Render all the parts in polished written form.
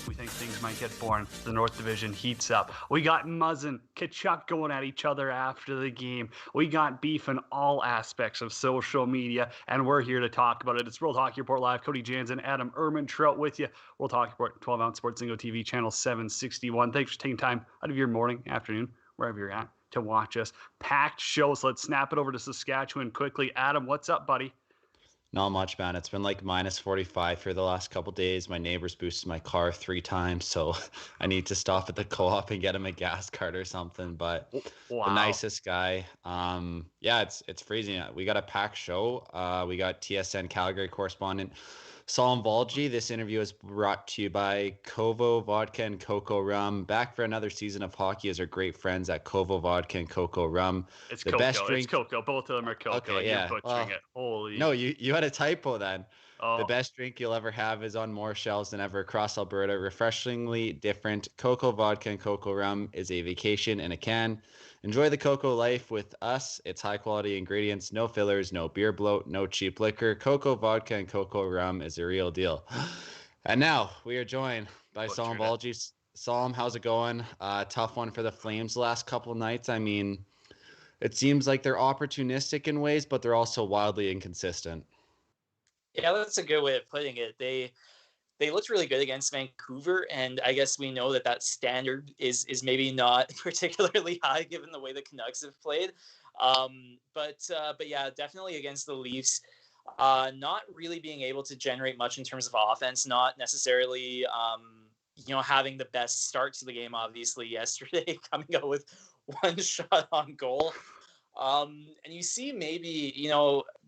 we think things might get boring. The North Division heats up. We got Muzzin, Tkachuk going at each other after the game. We got beef in all aspects of social media, and we're here to talk about it. It's World Hockey Report Live. Cody Jansen, Adam Ermintrout with you. World Hockey Report, 12-ounce Sports Zingo TV, channel 761. Thanks for taking time out of your morning, afternoon, wherever you're at, to watch us. Packed show, so let's snap it over to Saskatchewan quickly. Adam, what's up, buddy? Not much, man. It's been like minus 45 for the last couple days. My neighbors boosted my car 3 times, so I need to stop at the co-op and get him a gas card or something. But wow. The nicest guy. Yeah, it's freezing. We got a packed show. We got TSN Calgary correspondent Salim Valji. This interview is brought to you by Kovo Vodka and Coco Rum. Back for another season of hockey as our great friends at Kovo Vodka and Coco Rum. It's the Coco. Best drink. It's Coco. Both of them are Coco. Okay, yeah. You're butchering it. Holy. No, you had a typo then. Oh. The best drink you'll ever have is on more shelves than ever across Alberta. Refreshingly different. Coco Vodka and Coco Rum is a vacation in a can. Enjoy the Coco life with us. It's high-quality ingredients, no fillers, no beer bloat, no cheap liquor. Coco Vodka and Coco Rum is a real deal. And now we are joined by Salim Valji. Salim, how's it going? Tough one for the Flames the last couple of nights. I mean, it seems like they're opportunistic in ways, but they're also wildly inconsistent. Yeah, that's a good way of putting it. They looked really good against Vancouver, and I guess we know that standard is maybe not particularly high given the way the Canucks have played. But yeah, definitely against the Leafs, not really being able to generate much in terms of offense, not necessarily having the best start to the game, obviously, yesterday, coming out with 1 shot on goal. And you see maybe,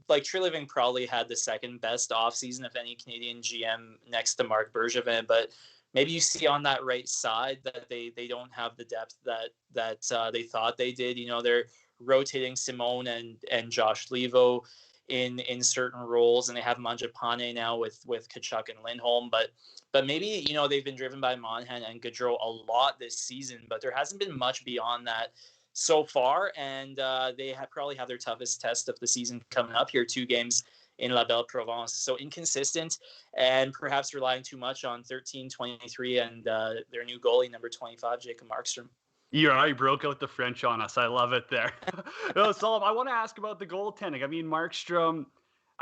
like Treliving probably had the second best offseason of any Canadian GM next to Marc Bergevin, but maybe you see on that right side that they don't have the depth that they thought they did. They're rotating Simone and Josh Levo in certain roles, and they have Mangiapane now with Tkachuk and Lindholm, but maybe, they've been driven by Monahan and Gaudreau a lot this season, but there hasn't been much beyond that so far, and they probably have their toughest test of the season coming up here, 2 games in La Belle Provence. So inconsistent, and perhaps relying too much on 13-23 and their new goalie, number 25, Jacob Markstrom. You already broke out the French on us. I love it there. No, Salim, I want to ask about the goaltending. I mean, Markstrom,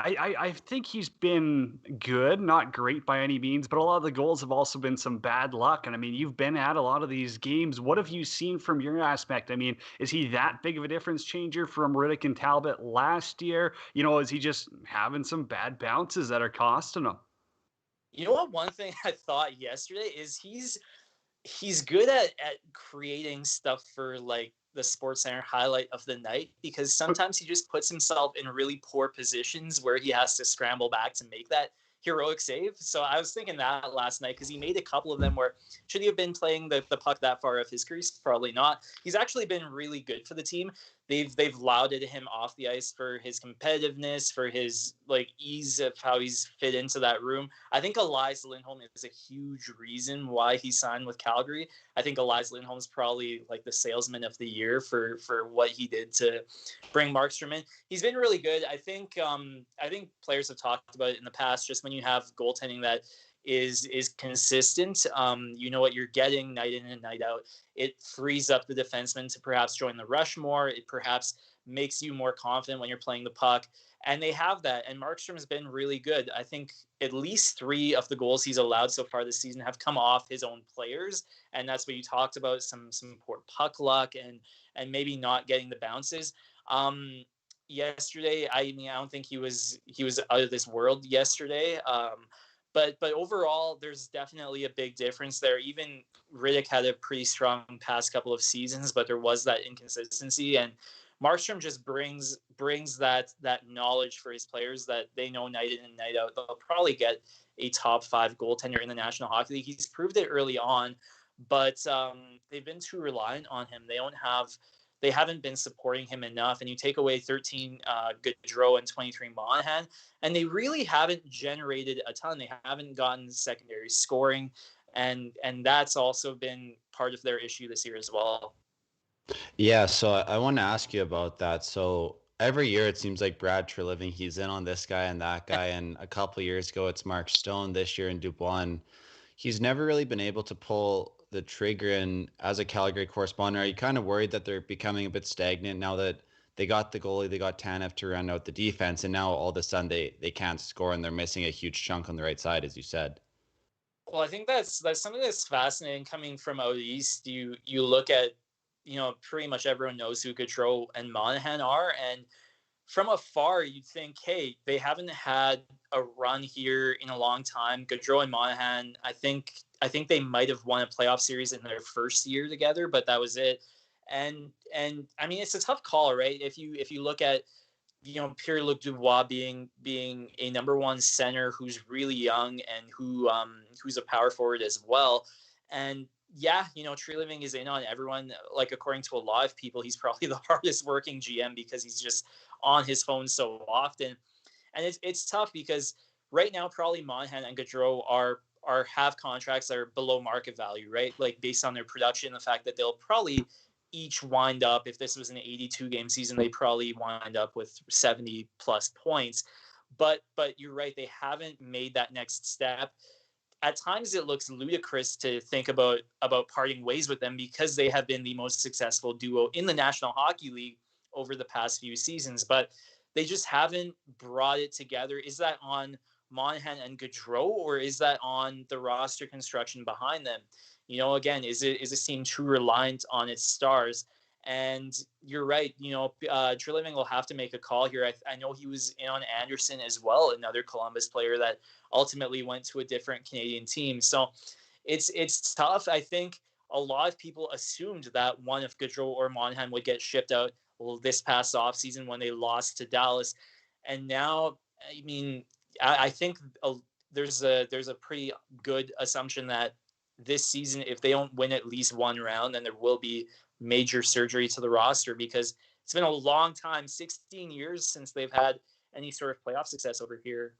I think he's been good, not great by any means, but a lot of the goals have also been some bad luck. And I mean, you've been at a lot of these games. What have you seen from your aspect? I mean, is he that big of a difference changer from Riddick and Talbot last year? Is he just having some bad bounces that are costing him? You know what? One thing I thought yesterday is he's good at creating stuff for like the SportsCenter highlight of the night, because sometimes he just puts himself in really poor positions where he has to scramble back to make that heroic save. So I was thinking that last night, because he made a couple of them where should he have been playing the puck that far off his crease? Probably not. He's actually been really good for the team. They've lauded him off the ice for his competitiveness, for his ease of how he's fit into that room. I think Elias Lindholm is a huge reason why he signed with Calgary. I think Elias Lindholm is probably the salesman of the year for what he did to bring Markstrom in. He's been really good. I think players have talked about it in the past. Just when you have goaltending that is consistent, you know what you're getting night in and night out. It frees up the defenseman to perhaps join the rush more. It perhaps makes you more confident when you're playing the puck. And they have that. And Markstrom has been really good. I think at least 3 of the goals he's allowed so far this season have come off his own players. And that's what you talked about, some poor puck luck and maybe not getting the bounces. Yesterday, I don't think he was out of this world yesterday. But overall, there's definitely a big difference there. Even Riddick had a pretty strong past couple of seasons, but there was that inconsistency. And Markstrom just brings that knowledge for his players that they know night in and night out. They'll probably get a top 5 goaltender in the National Hockey League. He's proved it early on, but they've been too reliant on him. They haven't been supporting him enough. And you take away 13 Gaudreau and 23 Monahan, and they really haven't generated a ton. They haven't gotten secondary scoring, and that's also been part of their issue this year as well. Yeah, so I want to ask you about that. So every year it seems like Brad Treliving, he's in on this guy and that guy. And a couple of years ago, it's Mark Stone. This year in Dubois. he's never really been able to pull the trigger. And as a Calgary correspondent, are you kind of worried that they're becoming a bit stagnant now that they got the goalie, they got Tanev to round out the defense, and now all of a sudden they can't score and they're missing a huge chunk on the right side, as you said? Well, I think that's something that's fascinating coming from out east. You look at, pretty much everyone knows who Gaudreau and Monahan are, and from afar you'd think, hey, they haven't had a run here in a long time. Gaudreau and Monahan, I think they might have won a playoff series in their first year together, but that was it. And I mean, it's a tough call, right? If you look at, Pierre-Luc Dubois being a number one center who's really young and who's a power forward as well. And yeah, Treliving is in on everyone. Like, according to a lot of people, he's probably the hardest working GM because he's just on his phone so often. And it's tough because right now probably Monahan and Gaudreau are have contracts that are below market value, right? Like, based on their production, the fact that they'll probably each wind up, if this was an 82 game season, they probably wind up with 70 plus points. But you're right, they haven't made that next step. At times it looks ludicrous to think about parting ways with them because they have been the most successful duo in the National Hockey League over the past few seasons, but they just haven't brought it together. Is that on Monahan and Gaudreau, or is that on the roster construction behind them? Again, is this team too reliant on its stars? And you're right. Treliving will have to make a call here. I know he was in on Anderson as well, another Columbus player that ultimately went to a different Canadian team. So it's tough. I think a lot of people assumed that one of Gaudreau or Monahan would get shipped out this past offseason when they lost to Dallas. And now, I mean, I think there's a pretty good assumption that this season, if they don't win at least one round, then there will be major surgery to the roster because it's been a long time, 16 years since they've had any sort of playoff success over here.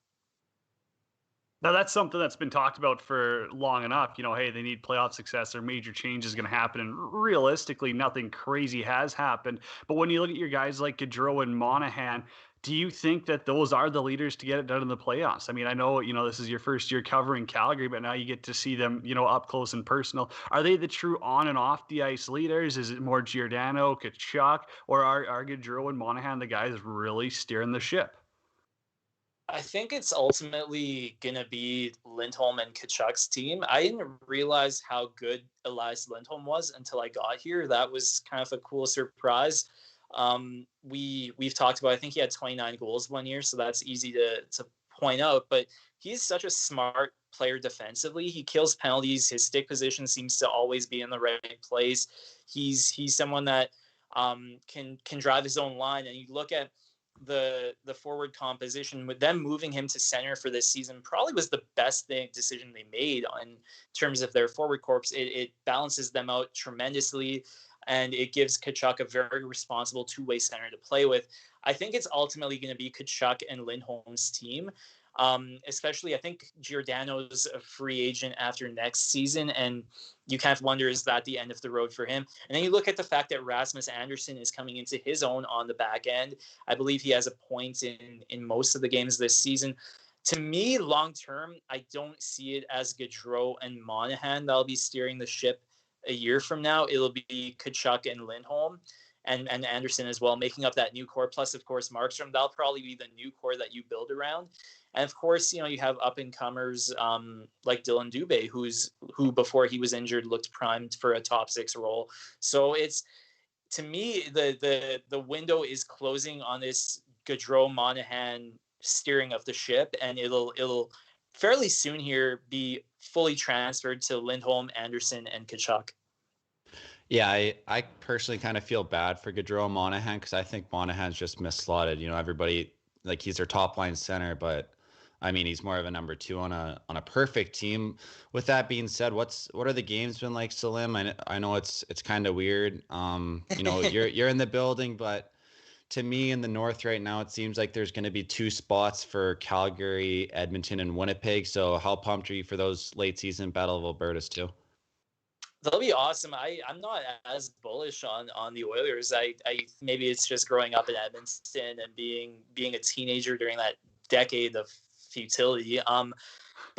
Now, that's something that's been talked about for long enough. Hey, they need playoff success or major change is going to happen. And realistically, nothing crazy has happened. But when you look at your guys like Gaudreau and Monahan, do you think that those are the leaders to get it done in the playoffs? I mean, I know, this is your first year covering Calgary, but now you get to see them, up close and personal. Are they the true on and off the ice leaders? Is it more Giordano, Tkachuk, or are Gaudreau and Monahan the guys really steering the ship? I think it's ultimately going to be Lindholm and Tkachuk's team. I didn't realize how good Elias Lindholm was until I got here. That was kind of a cool surprise. We've talked about, I think he had 29 goals one year, so that's easy to point out. But he's such a smart player defensively. He kills penalties. His stick position seems to always be in the right place. He's someone that can drive his own line. And you look at the forward composition with them moving him to center for this season probably was the best decision they made in terms of their forward corps. It balances them out tremendously, and it gives Tkachuk a very responsible two-way center to play with. I think it's ultimately going to be Tkachuk and Lindholm's team. Especially, I think Giordano's a free agent after next season, and you kind of wonder, is that the end of the road for him? And then you look at the fact that Rasmus Anderson is coming into his own on the back end. I believe he has a point in most of the games this season. To me, long term, I don't see it as Gaudreau and Monahan that'll be steering the ship a year from now. It'll be Tkachuk and Lindholm. And Anderson as well, making up that new core. Plus, of course, Markstrom. That'll probably be the new core that you build around. And of course, you have up and comers like Dylan Dubé, who before he was injured looked primed for a top 6 role. So it's, to me, the window is closing on this Gaudreau Monahan steering of the ship, and it'll fairly soon here be fully transferred to Lindholm, Anderson, and Tkachuk. Yeah, I personally kind of feel bad for Gaudreau Monahan because I think Monahan's just misslotted. Everybody, like, he's their top line center, but I mean, he's more of a number 2 on a perfect team. With that being said, what are the games been like, Salim? I know it's kind of weird. You're in the building, but to me in the North right now, it seems like there's going to be 2 spots for Calgary, Edmonton, and Winnipeg. So how pumped are you for those late season Battle of Albertas too? They'll be awesome. I'm not as bullish on the Oilers. I maybe it's just growing up in Edmonton and being a teenager during that decade of futility.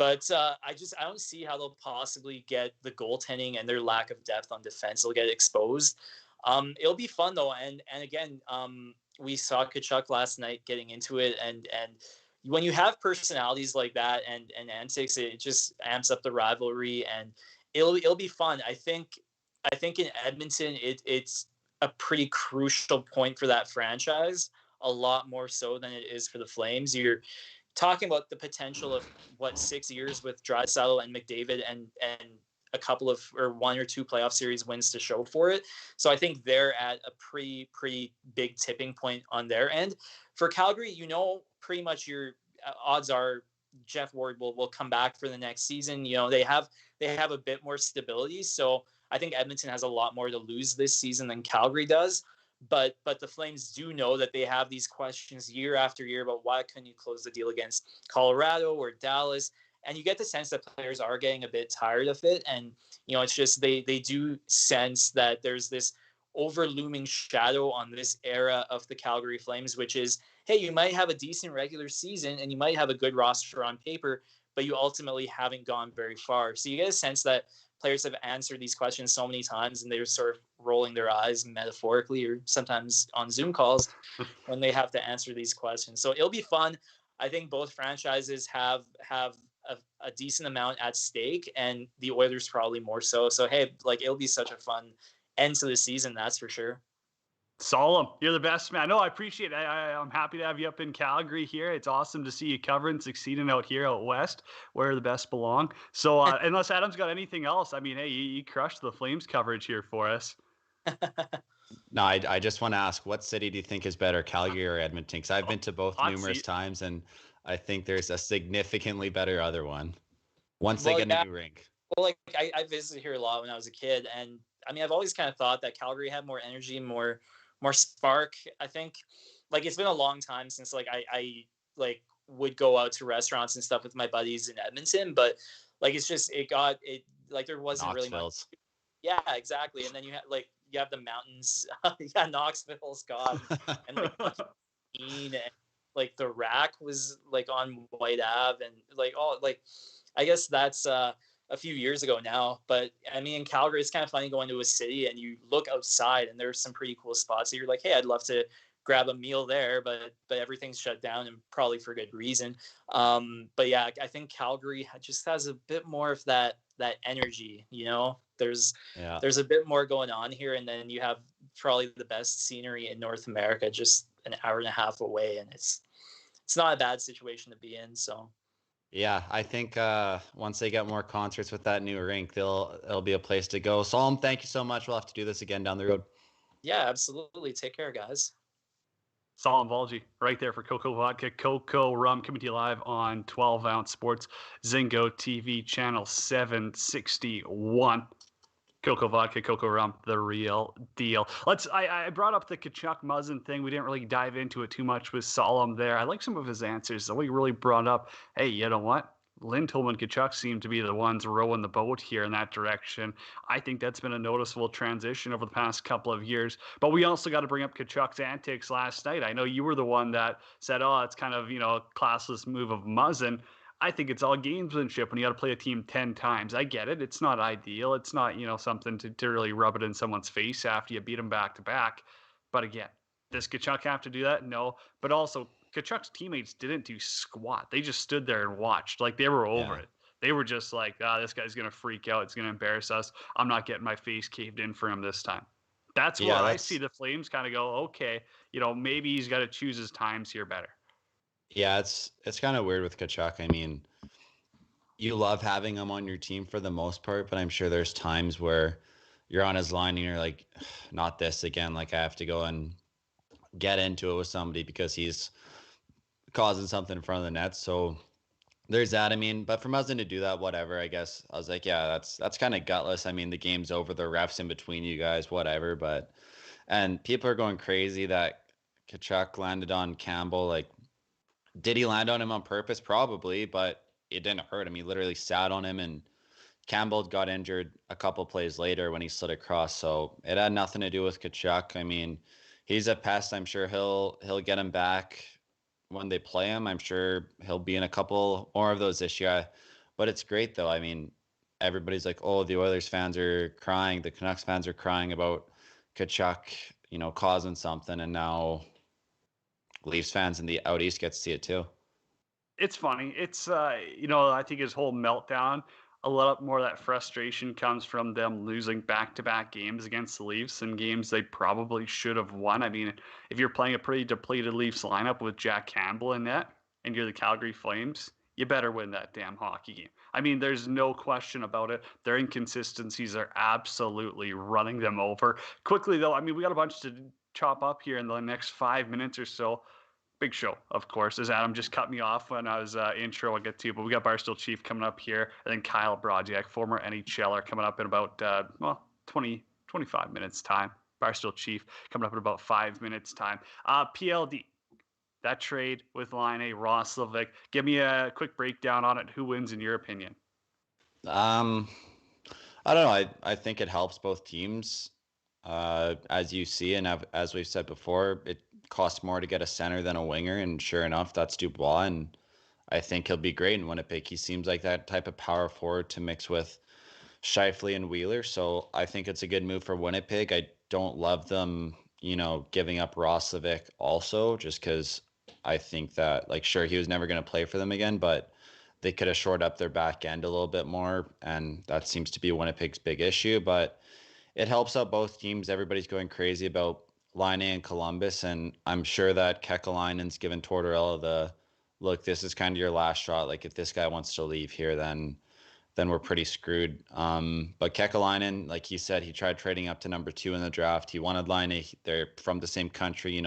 But I don't see how they'll possibly get the goaltending and their lack of depth on defense will get exposed. It'll be fun though, and again, we saw Tkachuk last night getting into it, and when you have personalities like that and antics, it just amps up the rivalry, and it'll be fun. I think in Edmonton, it's a pretty crucial point for that franchise, a lot more so than it is for the Flames. You're talking about the potential of 6 years with Draisaitl and McDavid and a couple of or 1 or 2 playoff series wins to show for it. So I think they're at a pretty big tipping point on their end. For Calgary, pretty much your odds are Jeff Ward will come back for the next season. They have a bit more stability. So I think Edmonton has a lot more to lose this season than Calgary does. But the Flames do know that they have these questions year after year about why couldn't you close the deal against Colorado or Dallas? And you get the sense that players are getting a bit tired of it. And, it's just they do sense that there's this overlooming shadow on this era of the Calgary Flames, which is, hey, you might have a decent regular season and you might have a good roster on paper, but you ultimately haven't gone very far. So you get a sense that players have answered these questions so many times and they're sort of rolling their eyes metaphorically or sometimes on Zoom calls when they have to answer these questions. So it'll be fun. I think both franchises have a decent amount at stake, and the Oilers probably more so. So, hey, it'll be such a fun end to the season, that's for sure. Salim, you're the best, man. No, I appreciate it. I'm happy to have you up in Calgary here. It's awesome to see you covering, succeeding out here out west, where the best belong. So unless Adam's got anything else, I mean, hey, you crushed the Flames coverage here for us. No, I just want to ask, what city do you think is better, Calgary or Edmonton? Because I've been to both numerous times, and I think there's a significantly better other one once they get a new rink. Well, I visited here a lot when I was a kid, and I mean, I've always kind of thought that Calgary had more energy, more spark. I think it's been a long time since I would go out to restaurants and stuff with my buddies in Edmonton, but it's just there wasn't really much. Yeah, exactly. And then you have the mountains. Yeah, Knoxville's God, and and the rack was on White Ave, and I guess that's a few years ago now. But I mean, in Calgary, it's kind of funny going to a city and you look outside and there's some pretty cool spots that you're like, hey, I'd love to grab a meal there, but everything's shut down, and probably for good reason. But yeah, I think Calgary just has a bit more of that energy. There's a bit more going on here, and then you have probably the best scenery in North America just an hour and a half away, and it's not a bad situation to be in. So yeah, I think once they get more concerts with that new rink, it'll be a place to go. Salim, thank you so much. We'll have to do this again down the road. Yeah, absolutely. Take care, guys. Salim Valji, right there for Coco Vodka, Coco Rum, coming to you live on 12 Ounce Sports, Zingo TV, channel 761. Coco Vodka, Coco Rum, the real deal. I brought up the Tkachuk Muzzin thing. We didn't really dive into it too much with Salim there. I like some of his answers. So we really brought up, hey, you know what? Lindholm and Tkachuk seem to be the ones rowing the boat here in that direction. I think that's been a noticeable transition over the past couple of years. But we also got to bring up Tkachuk's antics last night. I know you were the one that said, oh, it's kind of, a classless move of Muzzin. I think it's all gamesmanship when you got to play a team 10 times. I get it. It's not ideal. It's not, something to really rub it in someone's face after you beat them back to back. But again, does Tkachuk have to do that? No. But also, Tkachuk's teammates didn't do squat. They just stood there and watched. They were over it. They were just like, this guy's going to freak out. It's going to embarrass us. I'm not getting my face caved in for him this time. That's where I see the Flames kind of go, okay, maybe he's got to choose his times here better. Yeah, it's kind of weird with Tkachuk. I mean, you love having him on your team for the most part, but I'm sure there's times where you're on his line and you're like, not this again. I have to go and get into it with somebody because he's causing something in front of the net. So there's that. I mean, but for Muzzin to do that, whatever, I guess I was like, yeah, that's kind of gutless. I mean, the game's over, the refs in between you guys, whatever. And people are going crazy that Tkachuk landed on Campbell. Did he land on him on purpose? Probably, but it didn't hurt him. He literally sat on him, and Campbell got injured a couple plays later when he slid across. So it had nothing to do with Tkachuk. I mean, he's a pest. I'm sure he'll get him back when they play him. I'm sure he'll be in a couple more of those this year. But it's great though. I mean, everybody's like, oh, the Oilers fans are crying, the Canucks fans are crying about Tkachuk, causing something, and now Leafs fans in the out east get to see it too. It's funny. It's I think his whole meltdown, a lot more of that frustration comes from them losing back-to-back games against the Leafs and games they probably should have won. I mean, if you're playing a pretty depleted Leafs lineup with Jack Campbell in net and you're the Calgary Flames, you better win that damn hockey game. I mean, there's no question about it. Their inconsistencies are absolutely running them over. Quickly though, I mean, we got a bunch to chop up here in the next 5 minutes or so. Big show, of course, as Adam just cut me off when I was intro. I'll get to, but we got Barstool Chief coming up here, and then Kyle Brodziak, former NHLer, coming up in about 20, 25 minutes time. Barstool Chief coming up in about 5 minutes time. PLD, that trade with Laine Roslovic. Give me a quick breakdown on it. Who wins in your opinion? I don't know. I think it helps both teams. As you see, and as we've said before, it costs more to get a center than a winger, and sure enough, that's Dubois, and I think he'll be great in Winnipeg. He seems like that type of power forward to mix with Scheifele and Wheeler, so I think it's a good move for Winnipeg. I don't love them, giving up Roslovic also, just because I think that, like, sure, he was never going to play for them again, but they could have shored up their back end a little bit more, and that seems to be Winnipeg's big issue, but it helps out both teams. Everybody's going crazy about Laine and Columbus, and I'm sure that Kekalainen's given Tortorella the look. This is kind of your last shot. Like, if this guy wants to leave here, then we're pretty screwed. But Kekalainen, like he said, he tried trading up to number 2 in the draft. He wanted Laine. They're from the same country.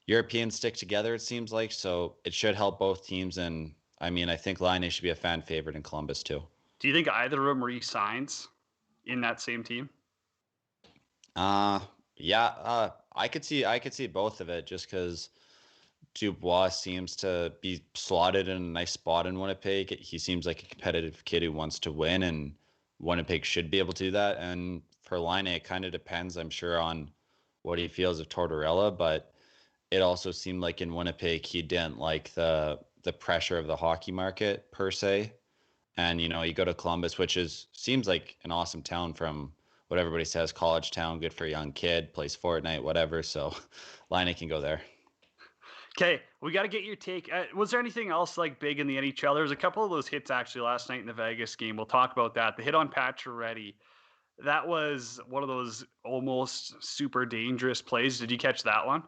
Europeans stick together, it seems like, so it should help both teams. And I mean, I think Laine should be a fan favorite in Columbus too. Do you think either of them re-signs in that same team? Yeah, I could see both of it, just because Dubois seems to be slotted in a nice spot in Winnipeg. He seems like a competitive kid who wants to win, and Winnipeg should be able to do that. And for Laine, it kind of depends, I'm sure, on what he feels of Tortorella, but it also seemed like in Winnipeg he didn't like the pressure of the hockey market per se. And you go to Columbus, which seems like an awesome town from what everybody says, college town, good for a young kid, plays Fortnite, whatever. So Laine can go there. Okay, we got to get your take. Was there anything else like big in the NHL? There was a couple of those hits actually last night in the Vegas game. We'll talk about that. The hit on Pacioretty, that was one of those almost super dangerous plays. Did you catch that one?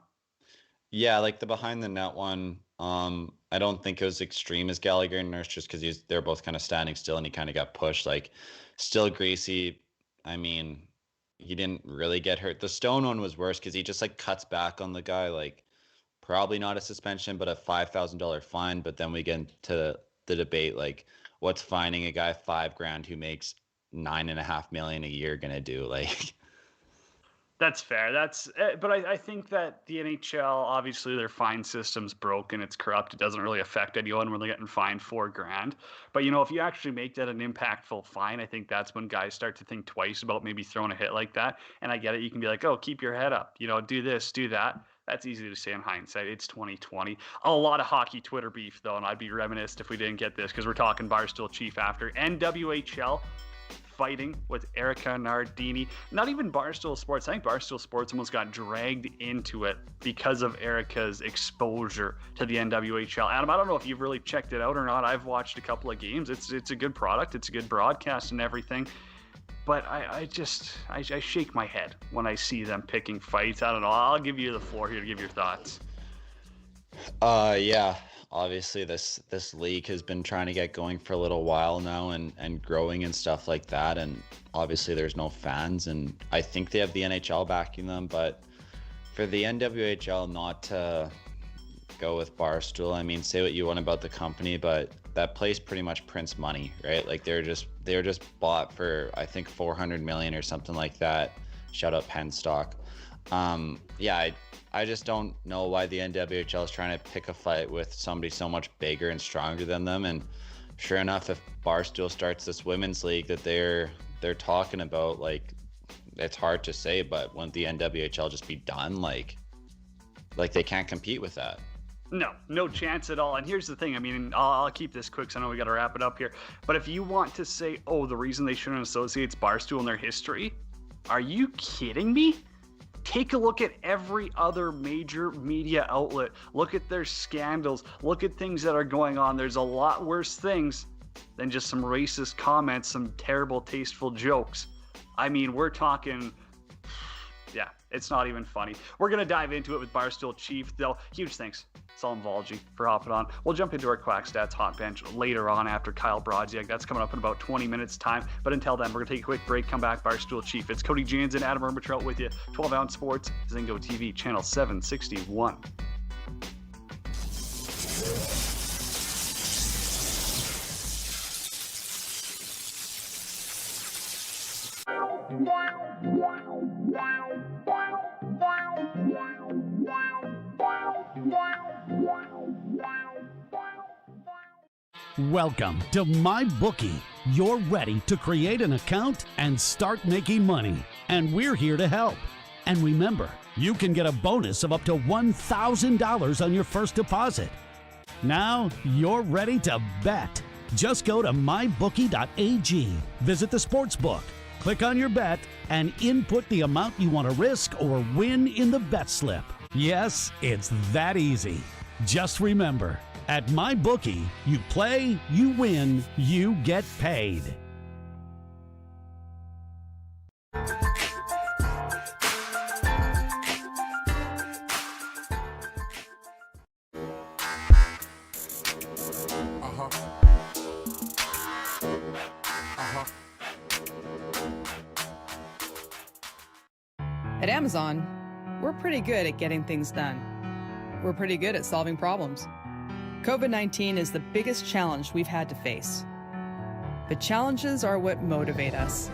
Yeah, like the behind the net one. I don't think it was extreme as Gallagher and Nurse, just because they're both kind of standing still and he kind of got pushed. Like, still greasy. I mean, he didn't really get hurt. The Stone one was worse because he just like cuts back on the guy. Like, probably not a suspension, but a $5,000 fine. But then we get into the debate, like, what's fining a guy $5,000 who makes $9.5 million a year gonna do? Like, that's fair. But I think that the NHL, obviously their fine system's broken. It's corrupt. It doesn't really affect anyone when they're getting fined $4,000. But if you actually make that an impactful fine, I think that's when guys start to think twice about maybe throwing a hit like that. And I get it. You can be like, oh, keep your head up. Do this, do that. That's easy to say in hindsight. It's 2020. A lot of hockey Twitter beef, though, and I'd be remiss if we didn't get this, because we're talking Barstool Chief after NWHL fighting with Erika Nardini. Not even Barstool Sports. I think Barstool Sports almost got dragged into it because of Erika's exposure to the NWHL. Adam, I don't know if you've really checked it out or not. I've watched a couple of games. It's a good product. It's a good broadcast and everything. But I shake my head when I see them picking fights. I don't know. I'll give you the floor here to give your thoughts. Yeah. Obviously, this league has been trying to get going for a little while now and growing and stuff like that. And obviously, there's no fans. And I think they have the NHL backing them. But for the NWHL not to go with Barstool, I mean, say what you want about the company, but that place pretty much prints money, right? Like, they're just bought for, I think, $400 million or something like that. Shout out Penn stock. Yeah, I just don't know why the NWHL is trying to pick a fight with somebody so much bigger and stronger than them. And sure enough, if Barstool starts this women's league that they're talking about, like, it's hard to say, but wouldn't the NWHL just be done? Like they can't compete with that. No chance at all. And here's the thing. I mean, I'll keep this quick because I know we got to wrap it up here. But if you want to say, oh, the reason they shouldn't associate Barstool in their history, are you kidding me? Take a look at every other major media outlet. Look at their scandals. Look at things that are going on. There's a lot worse things than just some racist comments, some terrible, tasteful jokes. I mean, we're talking... Yeah, it's not even funny. We're going to dive into it with Barstool Chief, though. Huge thanks, Salim Valji, for hopping on. We'll jump into our Quack Stats Hot Bench later on after Kyle Brodziak. That's coming up in about 20 minutes' time. But until then, we're going to take a quick break, come back, Barstool Chief. It's Cody Jans and Adam Ermitrell with you. 12-ounce sports, Zingo TV, channel 761. Welcome to MyBookie. You're ready to create an account and start making money, and we're here to help. And remember, you can get a bonus of up to $1,000 on your first deposit. Now you're ready to bet. Just go to mybookie.ag, visit the sportsbook, click on your bet, and input the amount you want to risk or win in the bet slip. Yes, it's that easy. Just remember, at MyBookie, you play, you win, you get paid. At Amazon, we're pretty good at getting things done. We're pretty good at solving problems. COVID-19 is the biggest challenge we've had to face. But challenges are what motivate us.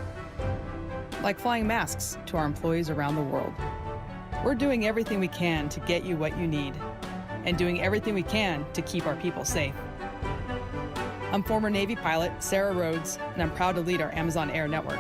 Like flying masks to our employees around the world. We're doing everything we can to get you what you need, and doing everything we can to keep our people safe. I'm former Navy pilot Sarah Rhodes, and I'm proud to lead our Amazon Air network.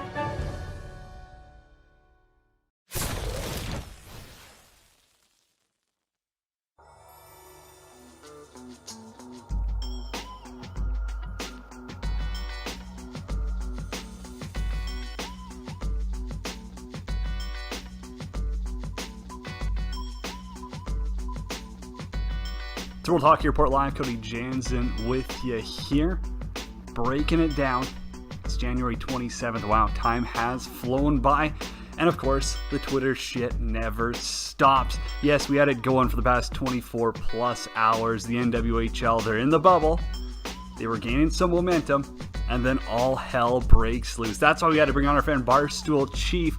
So we'll talk here, Port Live. Cody Jansen with you here, breaking it down. It's January 27th. Wow, time has flown by. And of course, the Twitter shit never stops. Yes, we had it going for the past 24 plus hours. The NWHL, they're in the bubble. They were gaining some momentum, and then all hell breaks loose. That's why we had to bring on our friend Barstool Chief,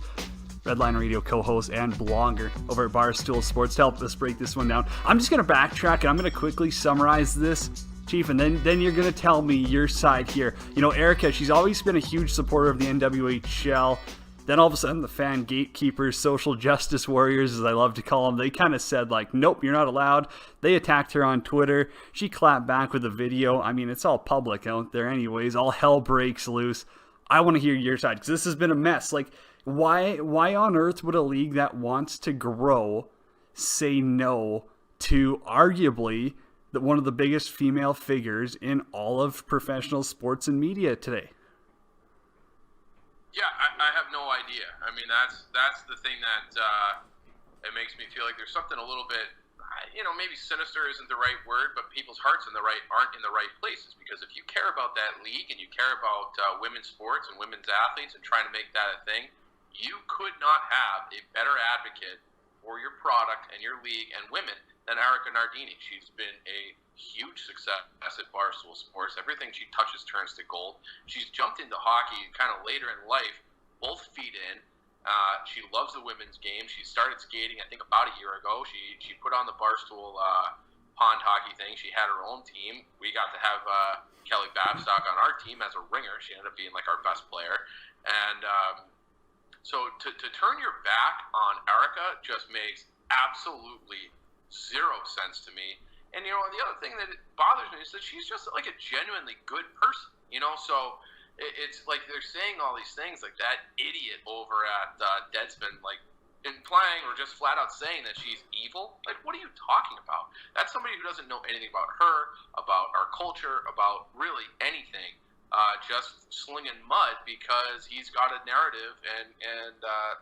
Redline Radio co-host and blogger over at Barstool Sports, to help us break this one down. I'm just going to backtrack and I'm going to quickly summarize this, Chief, and then you're going to tell me your side here. You know, Erika, she's always been a huge supporter of the NWHL. Then all of a sudden, the fan gatekeepers, social justice warriors, as I love to call them, they kind of said, like, nope, you're not allowed. They attacked her on Twitter. She clapped back with a video. I mean, it's all public out there anyways. All hell breaks loose. I want to hear your side, because this has been a mess. Like, why on earth would a league that wants to grow say no to arguably one of the biggest female figures in all of professional sports and media today? Yeah, I have no idea. I mean, that's the thing that it makes me feel like there's something a little bit, maybe sinister isn't the right word, but people's hearts aren't in the right places. Because if you care about that league and you care about women's sports and women's athletes and trying to make that a thing, you could not have a better advocate for your product and your league and women than Erika Nardini. She's been a huge success at Barstool Sports. Everything she touches turns to gold. She's jumped into hockey kind of later in life, both feet in. She loves the women's game. She started skating, I think, about a year ago. She put on the Barstool pond hockey thing. She had her own team. We got to have Kelly Babstock on our team as a ringer. She ended up being like our best player. And so to turn your back on Erika just makes absolutely zero sense to me. And, the other thing that bothers me is that she's just like a genuinely good person, so it's like they're saying all these things like that idiot over at Deadspin, like, and implying or just flat out saying that she's evil. Like, what are you talking about? That's somebody who doesn't know anything about her, about our culture, about really anything. Just slinging mud because he's got a narrative and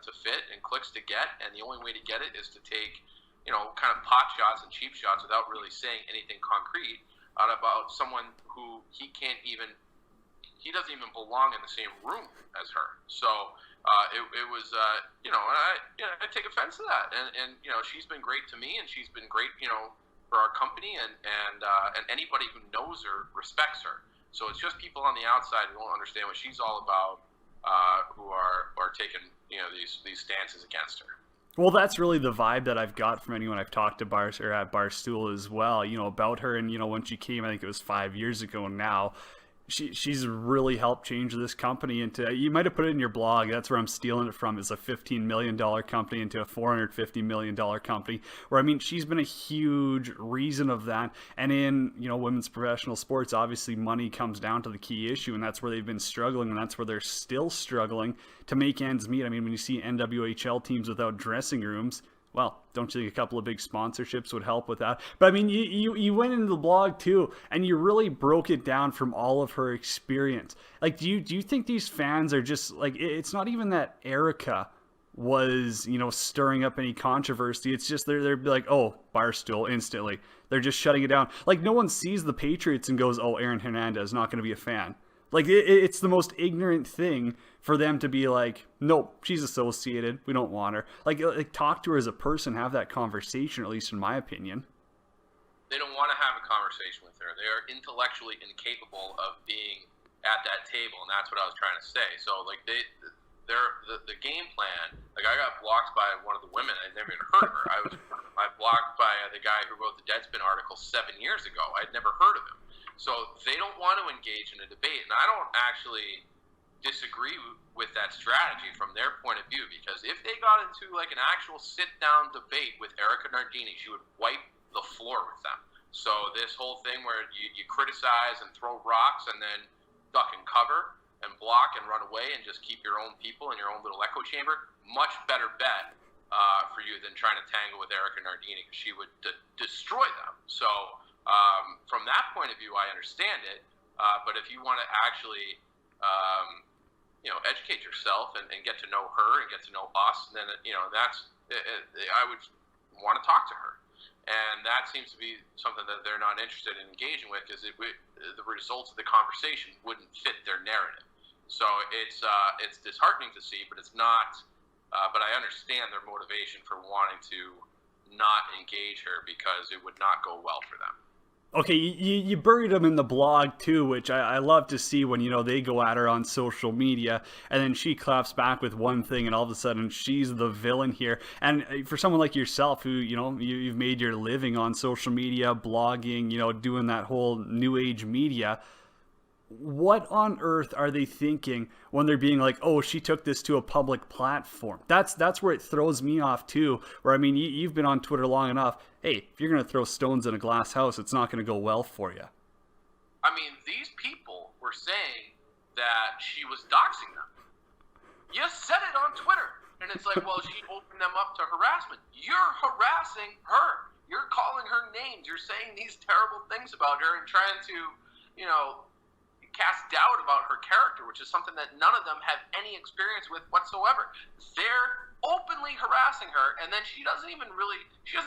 to fit and clicks to get, and the only way to get it is to take, kind of pot shots and cheap shots without really saying anything concrete about someone who he doesn't even belong in the same room as her. So it was, I take offense to that. And she's been great to me, and she's been great, for our company and anybody who knows her respects her. So it's just people on the outside who don't understand what she's all about, who are taking, these stances against her. Well, that's really the vibe that I've got from anyone I've talked to at Barstool as well, about her. And, when she came, I think it was 5 years ago now, she's really helped change this company into, you might have put it in your blog, that's where I'm stealing it from, is a $15 million company into a $450 million company, where, she's been a huge reason of that. And in, women's professional sports, obviously money comes down to the key issue, and that's where they've been struggling, and that's where they're still struggling to make ends meet. When you see NWHL teams without dressing rooms, well, don't you think a couple of big sponsorships would help with that? But you went into the blog too, and you really broke it down from all of her experience. Like, do you think these fans are just like, it's not even that Erika was, stirring up any controversy. It's just they're like, oh, Barstool instantly. They're just shutting it down. Like, no one sees the Patriots and goes, oh, Aaron Hernandez is not going to be a fan. Like, it's the most ignorant thing for them to be like, nope, she's associated. We don't want her. Like, talk to her as a person, have that conversation, at least in my opinion. They don't want to have a conversation with her. They are intellectually incapable of being at that table, and that's what I was trying to say. So, like, the game plan, like, I got blocked by one of the women. I'd never even heard of her. I blocked by the guy who wrote the Deadspin article 7 years ago. I'd never heard of him. So they don't want to engage in a debate, and I don't actually disagree with that strategy from their point of view, because if they got into like an actual sit-down debate with Erika Nardini, she would wipe the floor with them. So this whole thing where you criticize and throw rocks and then duck and cover and block and run away and just keep your own people in your own little echo chamber, much better bet for you than trying to tangle with Erika Nardini, because she would destroy them. So from that point of view, I understand it. But if you want to actually, educate yourself and get to know her and get to know us, then, I would want to talk to her. And that seems to be something that they're not interested in engaging with, because the results of the conversation wouldn't fit their narrative. So it's disheartening to see, but it's not. But I understand their motivation for wanting to not engage her, because it would not go well for them. Okay, you buried them in the blog too, which I love to see when, they go at her on social media, and then she claps back with one thing, and all of a sudden she's the villain here. And for someone like yourself who, you've made your living on social media, blogging, doing that whole new age media, what on earth are they thinking when they're being like, oh, she took this to a public platform? That's where it throws me off too, where, you've been on Twitter long enough. Hey, if you're going to throw stones in a glass house, it's not going to go well for you. These people were saying that she was doxing them. You said it on Twitter. And it's like, well, she opened them up to harassment. You're harassing her. You're calling her names. You're saying these terrible things about her and trying to, cast doubt about her character, which is something that none of them have any experience with whatsoever. They're openly harassing her, and then she doesn't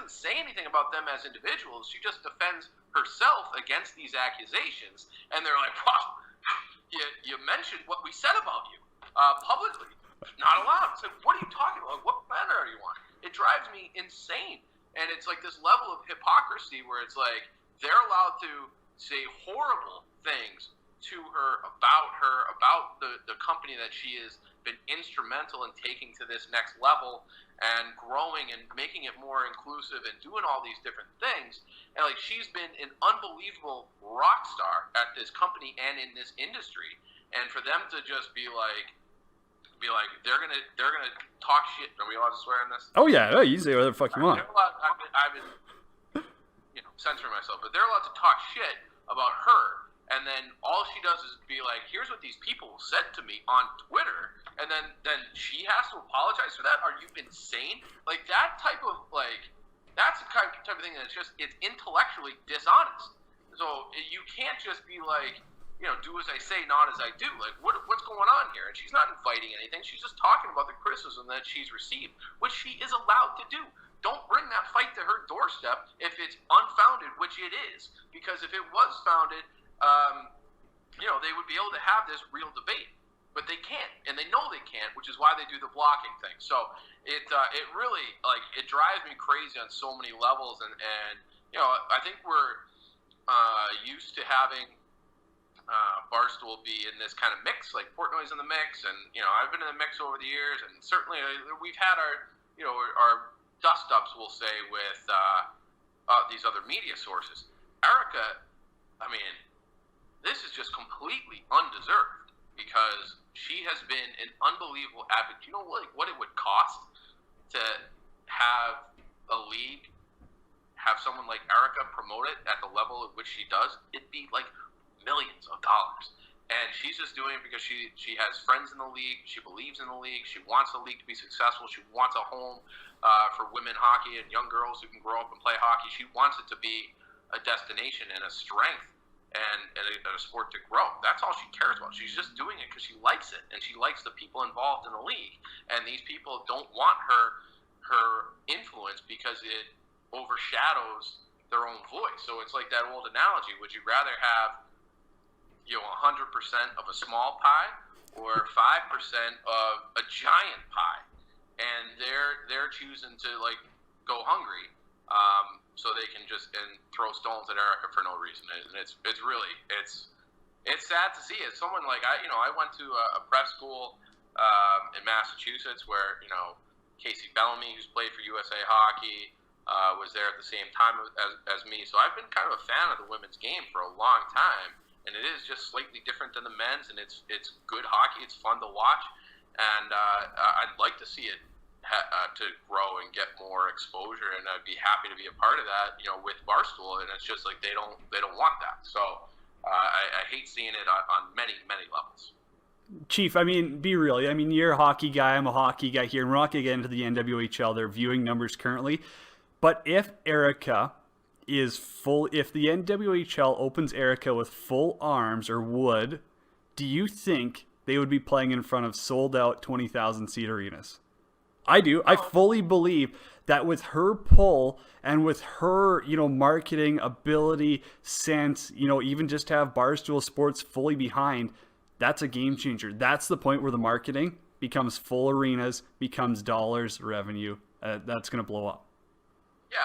say anything about them as individuals. She just defends herself against these accusations, and they're like, wow, you mentioned what we said about you publicly. Not allowed. It's like, what are you talking about? What planet are you on? It drives me insane. And it's like this level of hypocrisy where it's like they're allowed to say horrible things to her, about the company that she has been instrumental in taking to this next level and growing and making it more inclusive and doing all these different things. And like, she's been an unbelievable rock star at this company and in this industry. And for them to just be like they're gonna talk shit. Are we allowed to swear on this? Oh yeah, you say whatever the fuck you want. I've been censoring myself, but they're allowed to talk shit about her and then all she does is be like, here's what these people said to me on Twitter, and then she has to apologize for that? Are you insane? Like, that type of, like, that's the type of thing that's just, it's intellectually dishonest. So you can't just be like, you know, do as I say, not as I do. Like, what's going on here? And she's not inviting anything. She's just talking about the criticism that she's received, which she is allowed to do. Don't bring that fight to her doorstep if it's unfounded, which it is. Because if it was founded, you know, they would be able to have this real debate. But they can't, and they know they can't, which is why they do the blocking thing. So it really, like, it drives me crazy on so many levels. And you know, I think we're used to having Barstool be in this kind of mix, like Portnoy's in the mix, and, you know, I've been in the mix over the years, and certainly we've had our, you know, our dust-ups, we'll say, with these other media sources. Erika, I mean, this is just completely undeserved, because she has been an unbelievable advocate. You know what it would cost to have a league have someone like Erika promote it at the level at which she does? It'd be like millions of dollars. And she's just doing it because she has friends in the league. She believes in the league. She wants the league to be successful. She wants a home for women hockey and young girls who can grow up and play hockey. She wants it to be a destination and a strength and a sport to grow. That's all she cares about. She's just doing it because she likes it, and she likes the people involved in the league. And these people don't want her influence because it overshadows their own voice. So it's like that old analogy: would you rather have, you know, 100% of a small pie or 5% of a giant pie? And they're choosing to, like, go hungry, so they can just throw stones at Erika for no reason. And it's really sad to see it. Someone like I went to a prep school in Massachusetts where, you know, Casey Bellamy, who's played for USA Hockey, was there at the same time as me. So I've been kind of a fan of the women's game for a long time. And it is just slightly different than the men's, and it's good hockey. It's fun to watch, and I'd like to see it to grow and get more exposure, and I'd be happy to be a part of that, you know, with Barstool. And it's just like they don't want that. So I hate seeing it on many levels. Chief, I mean, be real. I mean, you're a hockey guy. I'm a hockey guy here, and we're not going to get into the NWHL. Their viewing numbers currently, but if Erika is full, if the NWHL opens Erika with full arms, or would, do you think they would be playing in front of sold out 20,000 seat arenas? I do. I fully believe that with her pull and with her, you know, marketing ability, sense, you know, even just to have Barstool Sports fully behind, that's a game changer. That's the point where the marketing becomes full arenas, becomes dollars, revenue. That's going to blow up. Yeah,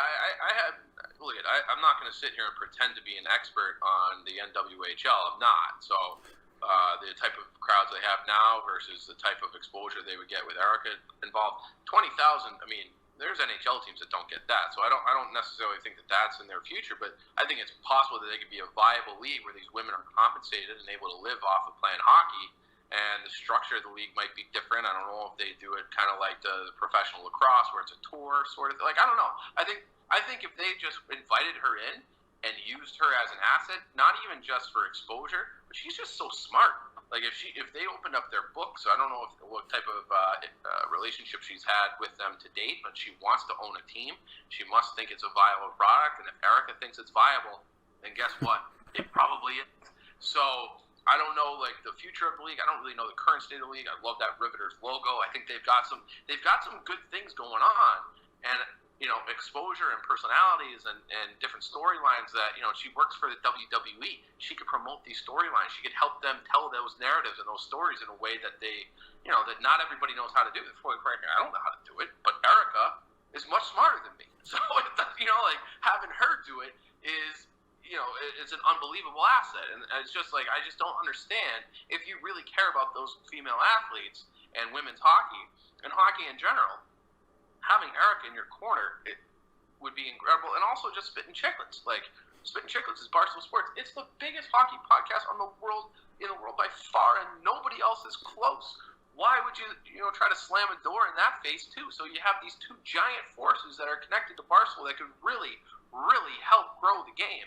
I'm not going to sit here and pretend to be an expert on the NWHL. I'm not. So the type of crowds they have now versus the type of exposure they would get with Erika involved, 20,000. I mean, there's NHL teams that don't get that. So I don't necessarily think that that's in their future, but I think it's possible that they could be a viable league where these women are compensated and able to live off of playing hockey. And the structure of the league might be different. I don't know if they do it kind of like the professional lacrosse where it's a tour sort of thing. Like, I don't know. I think if they just invited her in and used her as an asset, not even just for exposure, but she's just so smart. Like, if they opened up their books, I don't know what type of relationship she's had with them to date, but she wants to own a team. She must think it's a viable product, and if Erika thinks it's viable, then guess what? It probably is. So I don't know, like, the future of the league. I don't really know the current state of the league. I love that Riveters logo. I think they've got some good things going on, and, you know, exposure and personalities and different storylines that, you know, she works for the WWE. She could promote these storylines. She could help them tell those narratives and those stories in a way that they, you know, that not everybody knows how to do. I don't know how to do it, but Erika is much smarter than me. So, you know, like, having her do it is, you know, it's an unbelievable asset. And it's just like, I just don't understand, if you really care about those female athletes and women's hockey and hockey in general, having Erika in your corner, it would be incredible. And also just Spittin' Chicklets. Like, Spittin' Chicklets is Barstool Sports. It's the biggest hockey podcast in the world by far, and nobody else is close. Why would you try to slam a door in that face too? So you have these two giant forces that are connected to Barstool that could really, really help grow the game.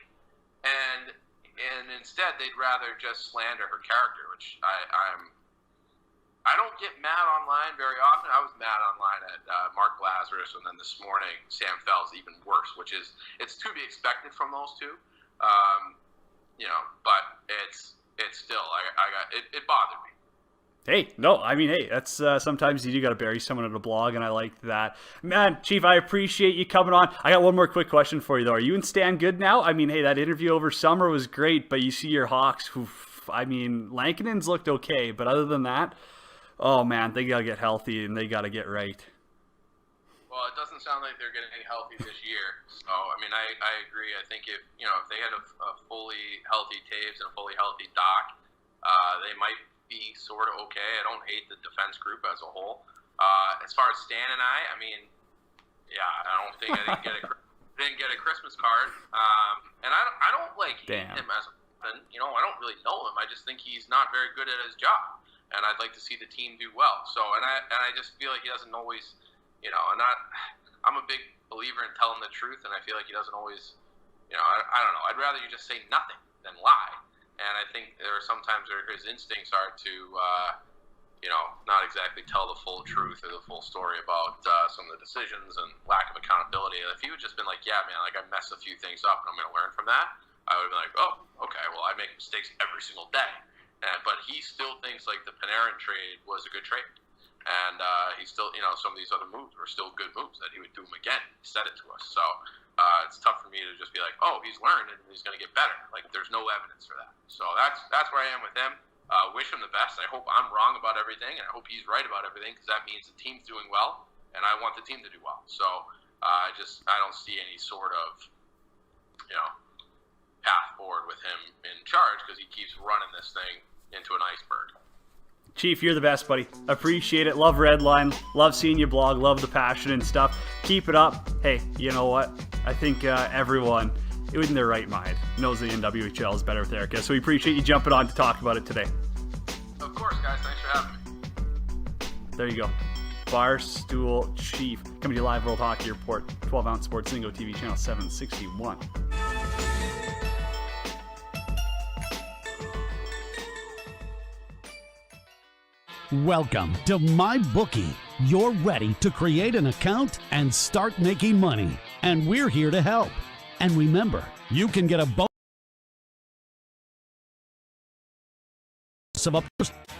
And and instead they'd rather just slander her character, which I don't get mad online very often. I was mad online at Mark Lazarus, and then this morning Sam Fell's even worse, which is it's to be expected from those two. But it's still it bothered me. Hey, no, I mean, hey, that's sometimes you do got to bury someone in a blog, and I like that. Man, Chief, I appreciate you coming on. I got one more quick question for you, though. Are you and Stan good now? I mean, hey, that interview over summer was great, but you see your Hawks, Lankinen's looked okay, but other than that, oh, man, they got to get healthy, and they got to get right. Well, it doesn't sound like they're getting healthy this year. So, I mean, I agree. I think if they had a fully healthy Taves and a fully healthy Doc, they might be sort of okay. I don't hate the defense group as a whole. As far as Stan and I mean, yeah, I don't think I didn't get a Christmas card. And I don't like hate him as a person. I don't really know him. I just think he's not very good at his job, and I'd like to see the team do well. So, and I just feel like he doesn't always, I'm a big believer in telling the truth, and I feel like he doesn't always, I don't know. I'd rather you just say nothing than lie. And I think there are sometimes where his instincts are to, not exactly tell the full truth or the full story about some of the decisions and lack of accountability. If he would just been like, yeah, man, like I messed a few things up and I'm going to learn from that, I would have been like, oh, okay, well, I make mistakes every single day. But he still thinks like the Panarin trade was a good trade. And he still, some of these other moves were still good moves that he would do them again. He said it to us. So it's tough for me to just be like, oh, he's learned and he's going to get better. Like, there's no evidence for that. So that's where I am with him. Wish him the best. I hope I'm wrong about everything, and I hope he's right about everything, because that means the team's doing well, and I want the team to do well. So I don't see any sort of, path forward with him in charge, because he keeps running this thing into an iceberg. Chief, you're the best, buddy. Appreciate it. Love Redline. Love seeing you blog. Love the passion and stuff. Keep it up. Hey, you know what? I think everyone in their right mind knows the NWHL is better with Erika. So we appreciate you jumping on to talk about it today. Of course, guys. Thanks for having me. There you go. Barstool Chief. Coming to you live, World Hockey Report. 12-ounce Sports Zingo TV channel 761. Welcome to MyBookie. You're ready to create an account and start making money. And we're here to help. And remember, you can get a bonus of up.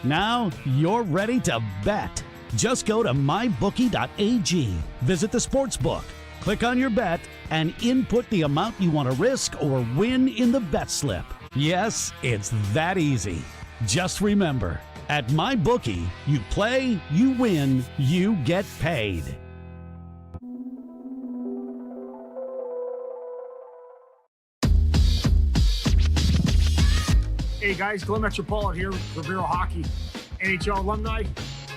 Now you're ready to bet. Just go to mybookie.ag. Visit the sportsbook. Click on your bet and input the amount you want to risk or win in the bet slip. Yes, it's that easy. Just remember, at MyBookie, you play, you win, you get paid. Hey guys, Glenn Metropolitan here, Rivero Hockey, NHL alumni,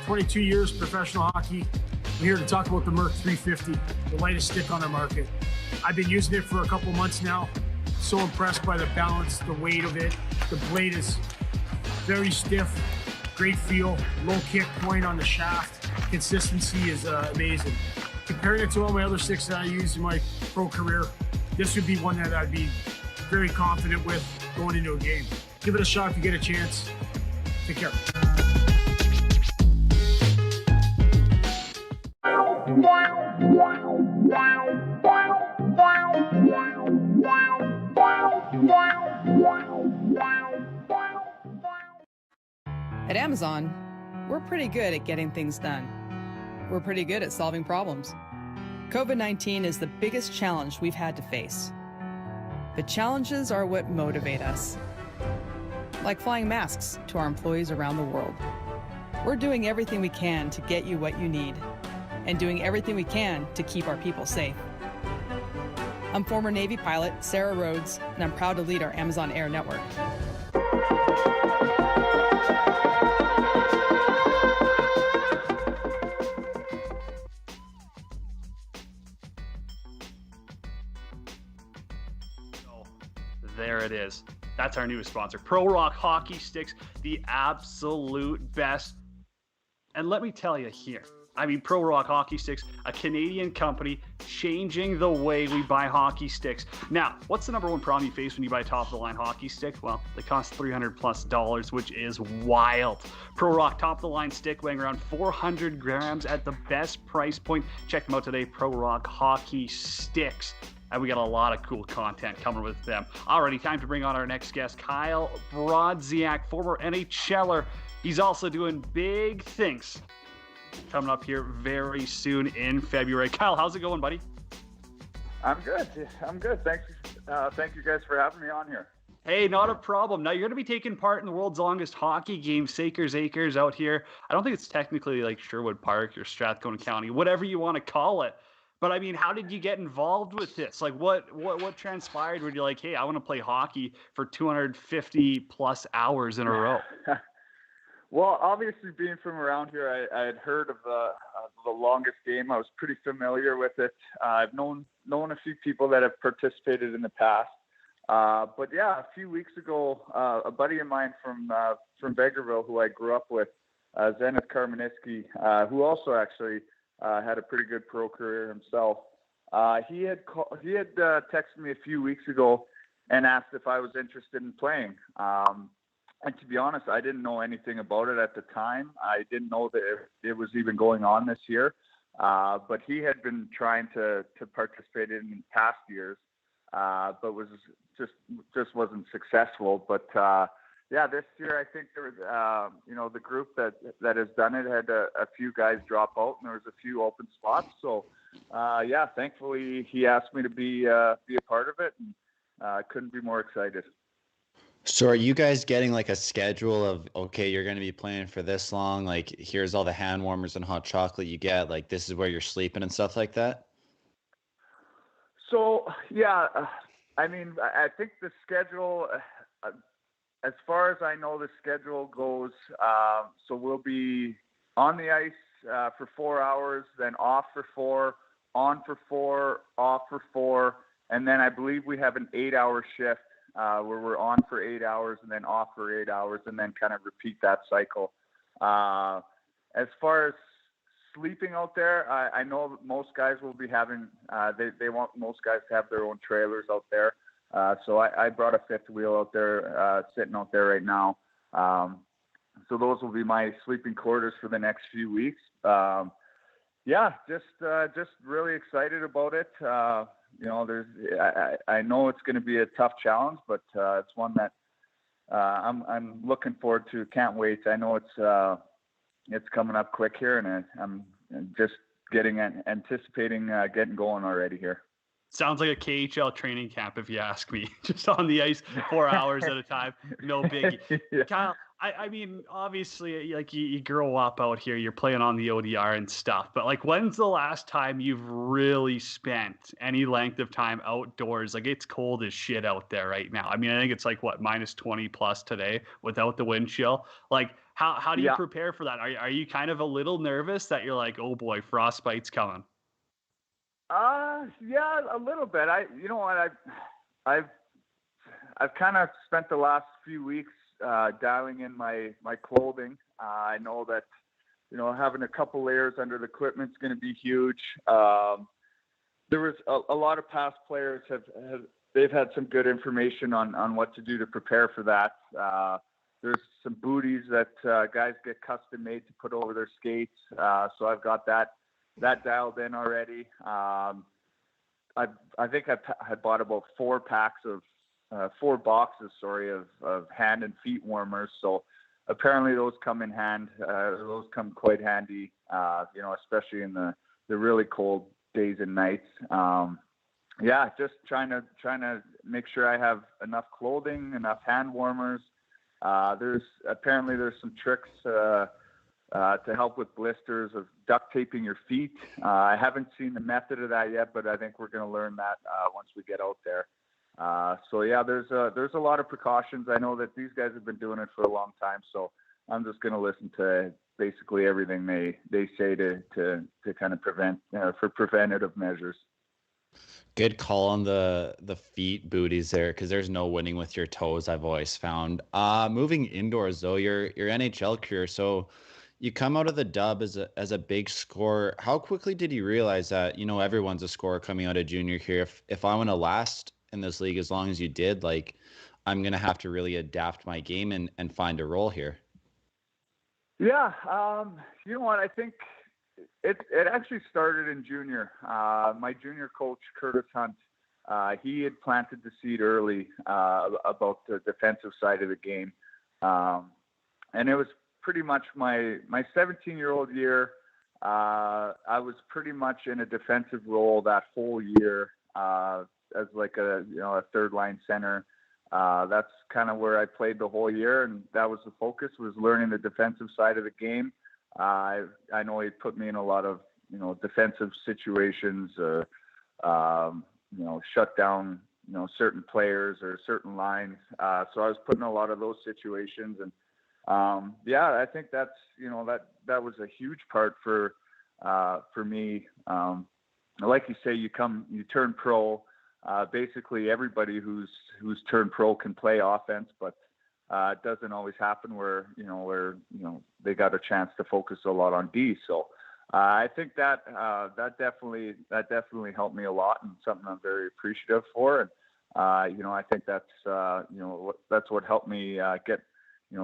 22 years professional hockey. I'm here to talk about the Merc 350, the lightest stick on the market. I've been using it for a couple months now. So impressed by the balance, the weight of it. The blade is very stiff. Great feel, low kick point on the shaft. Consistency is amazing. Comparing it to all my other sticks that I use in my pro career, this would be one that I'd be very confident with going into a game. Give it a shot if you get a chance. Take care. At Amazon, we're pretty good at getting things done. We're pretty good at solving problems. COVID-19 is the biggest challenge we've had to face. But challenges are what motivate us. Like flying masks to our employees around the world. We're doing everything we can to get you what you need, and doing everything we can to keep our people safe. I'm former Navy pilot Sarah Rhodes, and I'm proud to lead our Amazon Air network. There it is. That's our newest sponsor. Pro Rock Hockey Sticks, the absolute best. And let me tell you here, I mean, Pro Rock Hockey Sticks, a Canadian company, changing the way we buy hockey sticks. Now, what's the number one problem you face when you buy top-of-the-line hockey stick? Well, they cost $300+, which is wild. Pro Rock top-of-the-line stick weighing around 400 grams at the best price point. Check them out today, Pro Rock Hockey Sticks. And we got a lot of cool content coming with them. Alrighty, time to bring on our next guest, Kyle Brodziak, former NHLer. He's also doing big things coming up here very soon in February. Kyle, how's it going, buddy? I'm good. Thanks. Thank you guys for having me on here. Hey, not a problem. Now, you're going to be taking part in the world's longest hockey game, Sakers Acres, out here. I don't think it's technically like Sherwood Park or Strathcona County, whatever you want to call it. But I mean, how did you get involved with this? Like, what transpired? Were you like, hey, I want to play hockey for 250 plus hours in a row? Well, obviously, being from around here, I had heard of the longest game. I was pretty familiar with it. I've known a few people that have participated in the past. But yeah, a few weeks ago, a buddy of mine from Vegreville, who I grew up with, Zenith Karmaniski, who also actually had a pretty good pro career himself. He had texted me a few weeks ago and asked if I was interested in playing. And to be honest, I didn't know anything about it at the time. I didn't know that it was even going on this year. But he had been trying to participate in past years, but was just wasn't successful. But yeah, this year I think there was, the group that has done it had a few guys drop out, and there was a few open spots. So yeah, thankfully he asked me to be a part of it, and I couldn't be more excited. So are you guys getting like a schedule of, okay, you're going to be playing for this long, like here's all the hand warmers and hot chocolate you get, like this is where you're sleeping and stuff like that? So yeah, I mean, I think the schedule, as far as I know, the schedule goes, so we'll be on the ice for 4 hours, then off for 4, on for 4, off for 4, and then I believe we have an 8-hour shift where we're on for 8 hours and then off for 8 hours, and then kind of repeat that cycle. As far as sleeping out there, I know most guys will be having, they want most guys to have their own trailers out there. So I brought a fifth wheel out there, sitting out there right now. So those will be my sleeping quarters for the next few weeks. Yeah, just really excited about it. I know it's going to be a tough challenge, but it's one that I'm looking forward to. Can't wait. I know it's coming up quick here, and I'm just anticipating getting going already here. Sounds like a KHL training camp, if you ask me. Just on the ice 4 hours at a time. No biggie. Yeah. Kyle, I mean, obviously, like you grow up out here, you're playing on the ODR and stuff. But like, when's the last time you've really spent any length of time outdoors? Like, it's cold as shit out there right now. I mean, I think it's like what, minus 20 plus today without the wind chill. Like, how do you prepare for that? Are you kind of a little nervous that you're like, oh boy, frostbite's coming? Yeah, a little bit. I've kind of spent the last few weeks dialing in my clothing. I know that, having a couple layers under the equipment is going to be huge. There was a lot of past players they've had some good information on what to do to prepare for that. There's some booties that guys get custom made to put over their skates. So I've got that dialed in already. I think I had bought about 4 boxes of hand and feet warmers. So apparently those come in hand. Those come quite handy, especially in the really cold days and nights. Yeah, just trying to make sure I have enough clothing, enough hand warmers. There's some tricks to help with blisters of duct taping your feet. I haven't seen the method of that yet, but I think we're going to learn that once we get out there. So yeah, there's a lot of precautions. I know that these guys have been doing it for a long time, so I'm just going to listen to basically everything they say to kind of prevent for preventative measures. Good call on the feet booties there, because there's no winning with your toes, I've always found. Moving indoors though, your NHL career. So You come out of the dub as a big scorer. How quickly did you realize that, everyone's a scorer coming out of junior here? If I want to last in this league as long as you did, like, I'm going to have to really adapt my game and find a role here. Yeah. You know what? I think it actually started in junior. My junior coach, Curtis Hunt, he had planted the seed early about the defensive side of the game. And it was pretty much my 17-year-old year. I was pretty much in a defensive role that whole year as like a third line center. That's kind of where I played the whole year, and that was the focus, was learning the defensive side of the game. I know he put me in a lot of defensive situations, shut down certain players or certain lines. So I was put in a lot of those situations, and I think that's that was a huge part for me. Like you say, you turn pro. Basically, everybody who's turned pro can play offense, but it doesn't always happen where they got a chance to focus a lot on D. So I think that definitely helped me a lot, and something I'm very appreciative for. And I think that's what helped me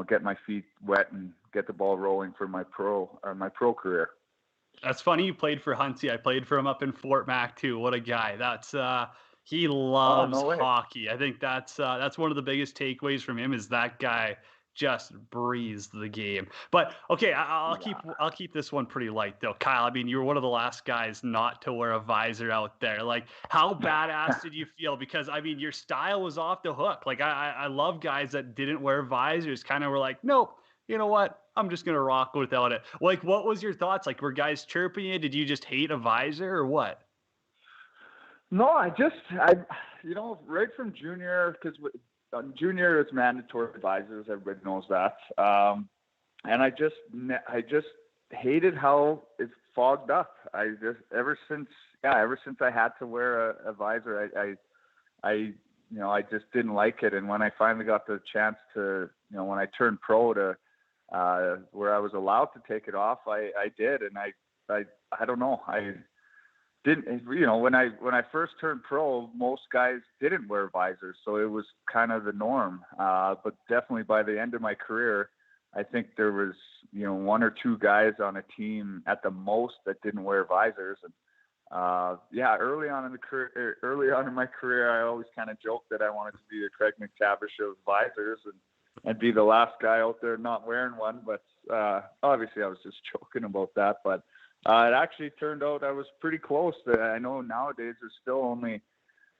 get my feet wet and get the ball rolling for my pro career. That's funny. You played for Huntsy. I played for him up in Fort Mac too. What a guy. That's he loves hockey. I think that's one of the biggest takeaways from him, is that guy just breathes the game. But okay, I'll keep this one pretty light though. Kyle, I mean, you were one of the last guys not to wear a visor out there. Like, how badass did you feel? Because I mean, your style was off the hook. Like, I love guys that didn't wear visors, kind of were like, nope, you know what? I'm just going to rock without it. Like, what was your thoughts? Like, were guys chirping you? Did you just hate a visor or what? No, I right from junior, because junior is mandatory visors. Everybody knows that. And I just hated how it fogged up. Ever since I had to wear a visor, I just didn't like it. And when I finally got the chance to, when I turned pro to, where I was allowed to take it off, I did. And I don't know. I didn't, when I first turned pro, most guys didn't wear visors. So it was kind of the norm. But definitely by the end of my career, I think there was, one or two guys on a team at the most that didn't wear visors. And early on in my career, I always kind of joked that I wanted to be the Craig McTavish of visors and be the last guy out there not wearing one. But obviously I was just joking about that. But it actually turned out I was pretty close. I know nowadays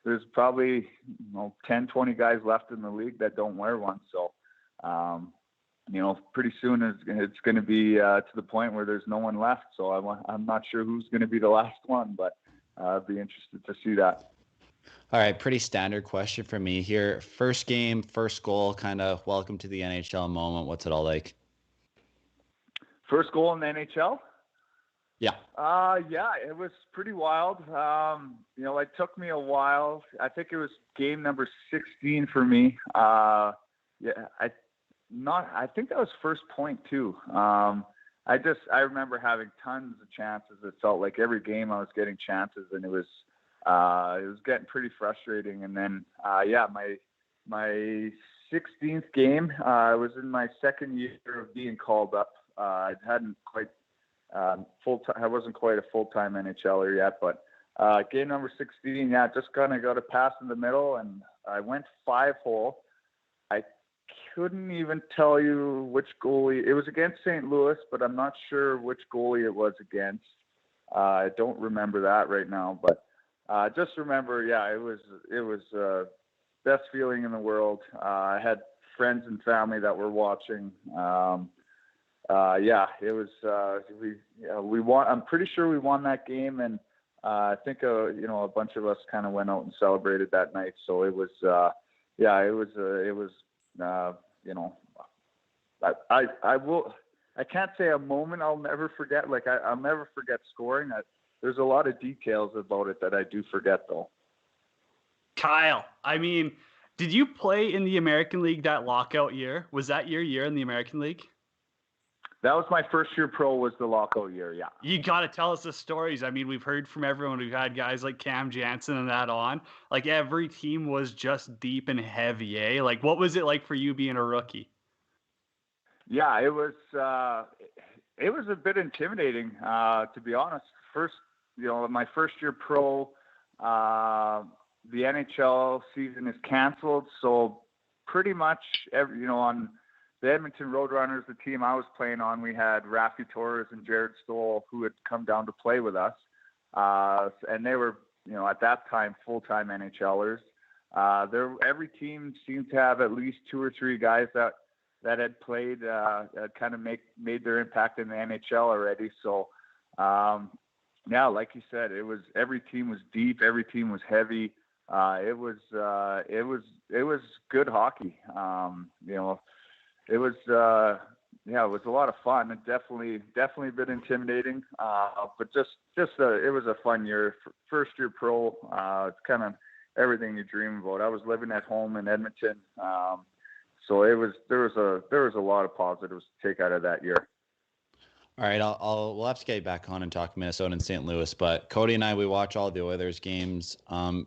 there's probably 10, 20 guys left in the league that don't wear one. So, pretty soon it's going to be to the point where there's no one left. So I'm not sure who's going to be the last one, but I'd be interested to see that. All right, pretty standard question for me here. First game, first goal, kind of welcome to the NHL moment. What's it all like? First goal in the NHL? Yeah. It was pretty wild. It took me a while. I think it was game number 16 for me. I think that was first point too. I remember having tons of chances. It felt like every game I was getting chances, and it was getting pretty frustrating. And then, my 16th game, I was in my second year of being called up. I hadn't quite full-time. I wasn't quite a full-time NHLer yet, but game number 16, just kind of got a pass in the middle, and I went 5-hole. I couldn't even tell you which goalie. It was against St. Louis, but I'm not sure which goalie it was against. I don't remember that right now, but just remember, it was best feeling in the world. I had friends and family that were watching. It was, we won. I'm pretty sure we won that game. And, I think, a bunch of us kind of went out and celebrated that night. So it was, I can't say a moment I'll never forget. Like I'll never forget scoring. There's a lot of details about it that I do forget though. Kyle, I mean, did you play in the American League that lockout year? Was that your year in the American League? That was my first year pro, was the lockout year. Yeah. You got to tell us the stories. I mean, we've heard from everyone. We've had guys like Cam Jansen and that on. Like, every team was just deep and heavy, eh? Like, what was it like for you being a rookie? Yeah, it was a bit intimidating, to be honest. First, my first year pro, the NHL season is canceled. So pretty much on the Edmonton Roadrunners, the team I was playing on, we had Rafi Torres and Jared Stoll, who had come down to play with us. And they were, at that time, full-time NHLers. Every team seemed to have at least 2 or 3 guys that had played, kind of made their impact in the NHL already. So, yeah, like you said, every team was deep, every team was heavy. It was good hockey. It was a lot of fun. It definitely a bit intimidating, but it was a fun year. First year pro, it's kind of everything you dream about. I was living at home in Edmonton, so there was a lot of positives to take out of that year. All right, we'll have to get back on and talk Minnesota and St. Louis, but Cody and I, we watch all the Oilers games.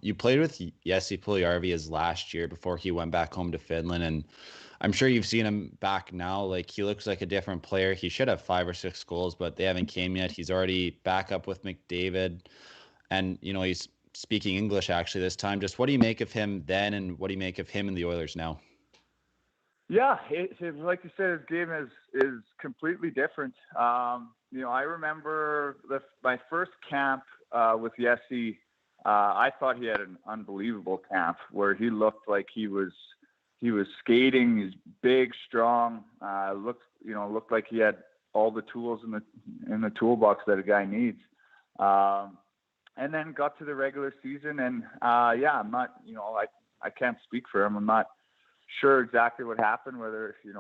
You played with Jesse Puljujärvi his last year before he went back home to Finland, and I'm sure you've seen him back now. Like, he looks like a different player. He should have 5 or 6 goals, but they haven't came yet. He's already back up with McDavid, and he's speaking English actually this time. Just what do you make of him then, and what do you make of him and the Oilers now? Yeah, like you said, his game is completely different. I remember my first camp with Jesse. I thought he had an unbelievable camp where he looked like he was skating. He's big, strong. Looked like he had all the tools in the toolbox that a guy needs. And then got to the regular season, and I'm not. I can't speak for him. I'm not sure exactly what happened, whether he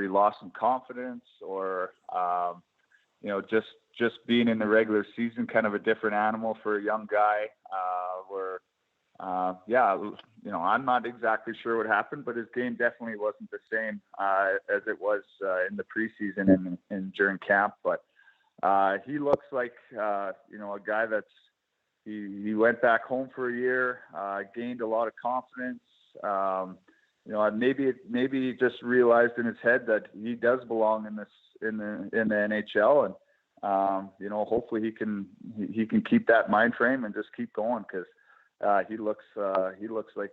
lost some confidence or just being in the regular season, kind of a different animal for a young guy. I'm not exactly sure what happened, but his game definitely wasn't the same as it was in the preseason and during camp. But he looks like a guy that's he went back home for a year, gained a lot of confidence. Maybe he just realized in his head that he does belong in the NHL, and hopefully he can keep that mind frame and just keep going, because he looks like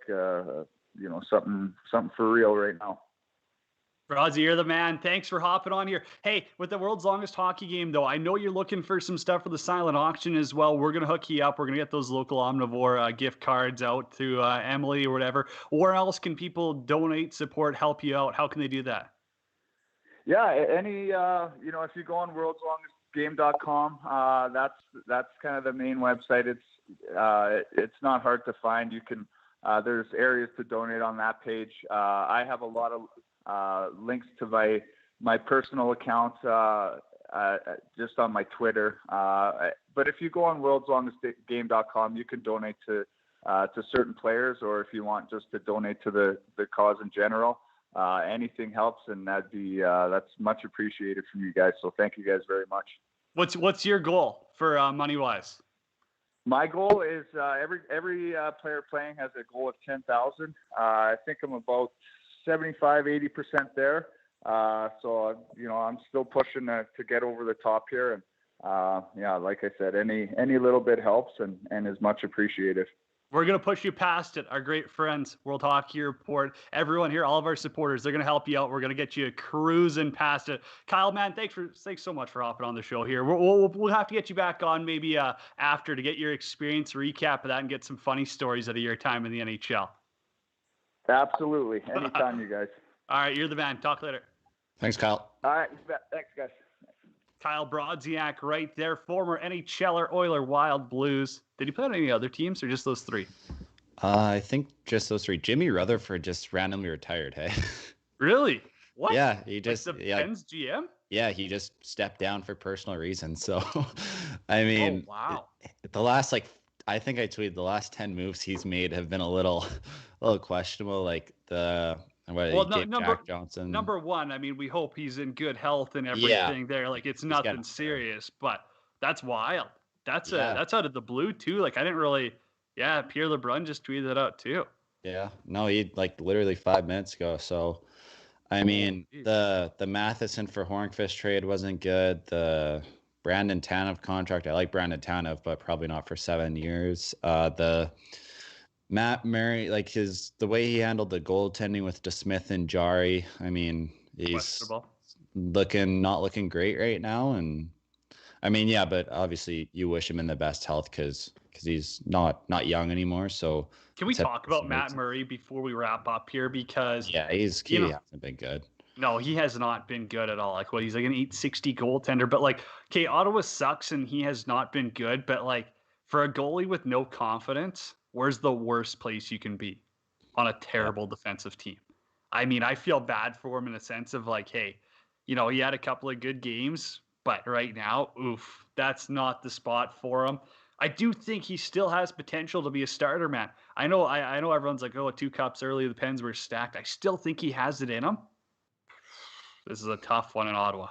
something for real right now. Brodzy, you're the man. Thanks for hopping on here. Hey, with the world's longest hockey game, though, I know you're looking for some stuff for the silent auction as well. We're going to hook you up. We're going to get those local Omnivore gift cards out to Emily or whatever. Where else can people donate, support, help you out? How can they do that? Yeah, if you go on worldslongestgame.com, that's kind of the main website. It's not hard to find. You can there's areas to donate on that page. I have a lot of links to my personal account just on my Twitter. But if you go on worldslongestgame.com, you can donate to certain players, or if you want just to donate to the cause in general. Anything helps, and that's much appreciated from you guys. So thank you guys very much. What's your goal for money wise? My goal is every player playing has a goal of 10,000. I think I'm about 75-80% there. So I'm still pushing to get over the top here, and like I said, any little bit helps and is much appreciated. We're going to push you past it. Our great friends, World Hockey Report, everyone here, all of our supporters, they're going to help you out. We're going to get you cruising past it. Kyle, man, thanks so much for hopping on the show here. We'll have to get you back on maybe after to get your experience, recap of that, and get some funny stories out of your time in the NHL. Absolutely. Anytime, you guys. All right, you're the man. Talk later. Thanks, Kyle. All right. Thanks, guys. Kyle Brodziak right there, former NHLer, Oiler, Wild, Blues. Did he play on any other teams or just those 3? I think just those 3. Jimmy Rutherford just randomly retired, hey? Really? What? Yeah, he just... Like the Pens GM? Yeah, he just stepped down for personal reasons. So, I mean... Oh, wow. The last, I think I tweeted the last 10 moves he's made have been a little questionable. Like, the And what, Well, he gave Jack Johnson. Number one, I mean, we hope he's in good health and everything there. Like, it's nothing serious, but that's wild. That's out of the blue too. Like, I didn't really. Yeah, Pierre LeBrun just tweeted it out too. Yeah, no, he like literally 5 minutes ago. So, I mean, the Matheson for Hornqvist trade wasn't good. The Brandon Tanev contract, I like Brandon Tanev, but probably not for 7 years. The Matt Murray, like the way he handled the goaltending with DeSmith and Jari. I mean, he's not looking great right now. And I mean, yeah, but obviously you wish him in the best health because he's not young anymore. So can we talk about Matt Murray before we wrap up here? Because he hasn't been good. No, he has not been good at all. Like, he's like an 860 goaltender, but like, okay, Ottawa sucks and he has not been good. But like, for a goalie with no confidence, where's the worst place you can be on a terrible defensive team? I mean, I feel bad for him in a sense of like, hey, he had a couple of good games, but right now, oof, that's not the spot for him. I do think he still has potential to be a starter, man. I know everyone's like, oh, 2 cups early, the Pens were stacked. I still think he has it in him. This is a tough one in Ottawa.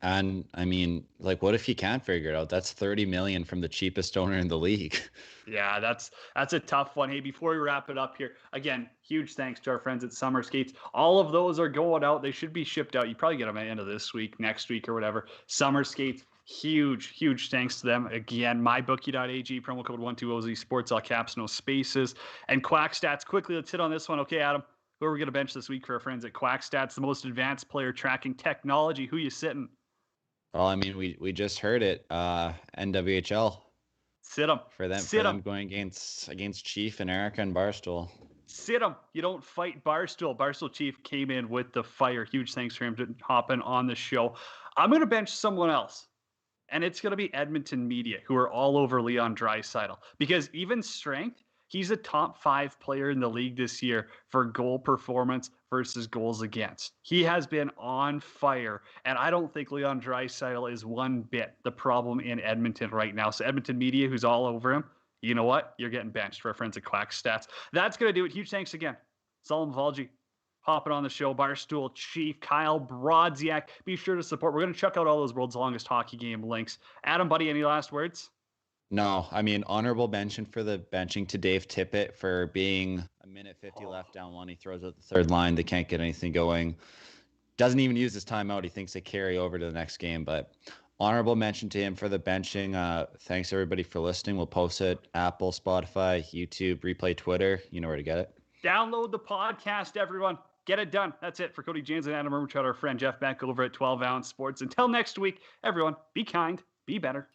And I mean, like, what if you can't figure it out? That's $30 million from the cheapest owner in the league. Yeah, that's a tough one. Hey, before we wrap it up here, again, huge thanks to our friends at Summer Skates. All of those are going out. They should be shipped out. You probably get them at the end of this week, next week, or whatever. Summer Skates, huge thanks to them. Again, mybookie.ag, promo code 12OZ Sports, all caps, no spaces. And Quack Stats, quickly, let's hit on this one. Okay, Adam, who are we going to bench this week for our friends at Quack Stats, the most advanced player tracking technology? Who you sitting? Well, I mean, we just heard it. NWHL. Sit them. For them going against Chief and Erika and Barstool. Sit them. You don't fight Barstool. Barstool Chief came in with the fire. Huge thanks for him to hopping on the show. I'm going to bench someone else. And it's going to be Edmonton Media, who are all over Leon Draisaitl. Because even strength, he's a top 5 player in the league this year for goal performance versus goals against. He has been on fire, and I don't think Leon Draisaitl is one bit the problem in Edmonton right now. So Edmonton Media, who's all over him, you know what? You're getting benched for our friends at Quack Stats. That's going to do it. Huge thanks again. Salim Valji hopping on the show. Barstool Chief, Kyle Brodziak. Be sure to support. We're going to check out all those world's longest hockey game links. Adam, buddy, any last words? No, I mean, honorable mention for the benching to Dave Tippett for being a minute 50 left down one. He throws out the third line. They can't get anything going. Doesn't even use his timeout. He thinks they carry over to the next game. But honorable mention to him for the benching. Thanks, everybody, for listening. We'll post it Apple, Spotify, YouTube, Replay, Twitter. You know where to get it. Download the podcast, everyone. Get it done. That's it for Cody James and Adam Ermachad, our friend Jeff Beck over at 12 Ounce Sports. Until next week, everyone, be kind, be better.